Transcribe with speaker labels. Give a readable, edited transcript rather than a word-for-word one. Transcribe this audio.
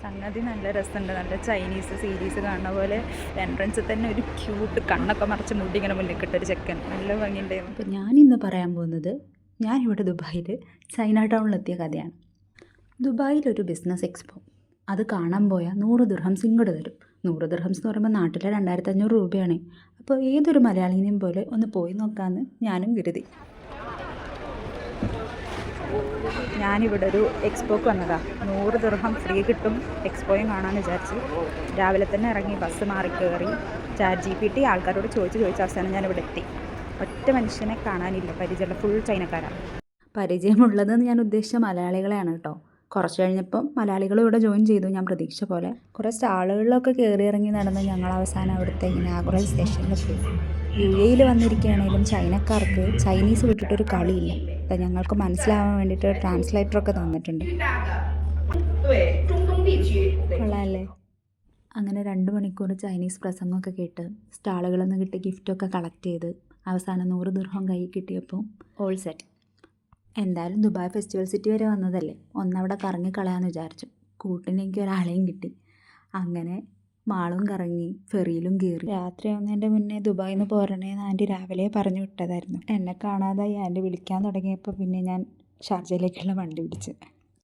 Speaker 1: സംഗതി നല്ല രസമുണ്ട്. നല്ല ചൈനീസ് സീരീസ് കാണുന്ന പോലെ എൻട്രൻസിൽ തന്നെ ഒരു ക്യൂട്ട് കണ്ണൊക്കെ മറച്ച് മുടി ഇങ്ങനെ മുന്നിൽ കിട്ടൊരു ചെക്കൻ നല്ല ഭംഗിയുണ്ടായിരുന്നു. അപ്പോൾ ഞാനിന്ന് പറയാൻ പോകുന്നത് ഞാനിവിടെ ദുബായിൽ ചൈന ടൗണിലെത്തിയ കഥയാണ്. ദുബായിലൊരു ബിസിനസ് എക്സ്പോ, അത് കാണാൻ പോയാൽ 100 ദിർഹംസ് ഇങ്ങോട്ട് തരും. 100 ദിർഹംസ് എന്ന് പറയുമ്പോൾ നാട്ടിലെ 2500 രൂപയാണ്. അപ്പോൾ ഏതൊരു മലയാളിനെയും പോലെ ഒന്ന് പോയി നോക്കാമെന്ന് ഞാനും കരുതി. ഞാനിവിടെ ഒരു എക്സ്പോക്ക് വന്നതാണ്. 100 ദിർഹം ഫ്രീ കിട്ടും, എക്സ്പോയും കാണാമെന്ന് വിചാരിച്ച് രാവിലെ തന്നെ ഇറങ്ങി ബസ് മാറി കയറി ChatGPT ആൾക്കാരോട് ചോദിച്ച് അവസാനം ഞാനിവിടെ എത്തി. ഒറ്റ മനുഷ്യനെ കാണാനില്ല, പരിചയമുള്ള ഫുൾ ചൈനക്കാരാണ്. പരിചയമുള്ളതെന്ന് ഞാൻ ഉദ്ദേശിച്ച മലയാളികളെയാണ് കേട്ടോ. കുറച്ച് കഴിഞ്ഞപ്പം മലയാളികളും ഇവിടെ ജോയിൻ ചെയ്തു. ഞാൻ പ്രതീക്ഷ പോലെ കുറേ സ്റ്റാളുകളിലൊക്കെ കയറി ഇറങ്ങി നടന്ന് ഞങ്ങൾ അവസാനം അവിടുത്തെ ഇനാഗുറൽ സ്റ്റേഷനിലെത്തി. UAE വന്നിരിക്കുകയാണെങ്കിലും ചൈനക്കാർക്ക് ചൈനീസ് വിട്ടിട്ടൊരു കളിയില്ല. ഞങ്ങൾക്ക് മനസ്സിലാവാൻ വേണ്ടിയിട്ട് ട്രാൻസ്ലേറ്ററൊക്കെ തന്നിട്ടുണ്ട്. കൊള്ളാമല്ലേ? അങ്ങനെ 2 മണിക്കൂർ ചൈനീസ് പ്രസംഗമൊക്കെ കേട്ട് സ്റ്റാളുകളിൽ നിന്ന് കിട്ടി ഗിഫ്റ്റൊക്കെ കളക്ട് ചെയ്ത് അവസാനം 100 ദിർഹം കയ്യിൽ കിട്ടിയപ്പോൾ ഓൾ സെറ്റ്. എന്തായാലും ദുബായ് ഫെസ്റ്റിവൽ സിറ്റി വരെ വന്നതല്ലേ, ഒന്നവിടെ കറങ്ങി കളയാമെന്ന് വിചാരിച്ചു. കൂട്ടിന് എനിക്ക് ഒരാളെയും കിട്ടി. അങ്ങനെ മാളും കറങ്ങി ഫെറിയിലും കയറി. രാത്രിയാവുന്നതിൻ്റെ മുന്നേ ദുബായിൽ നിന്ന് പോരണേന്ന് ആൻറ്റി രാവിലെ പറഞ്ഞു വിട്ടതായിരുന്നു. എന്നെ കാണാതായി ആൻറ്റി വിളിക്കാൻ തുടങ്ങിയപ്പോൾ പിന്നെ ഞാൻ ഷാർജയിലേക്കുള്ള വണ്ടി പിടിച്ച്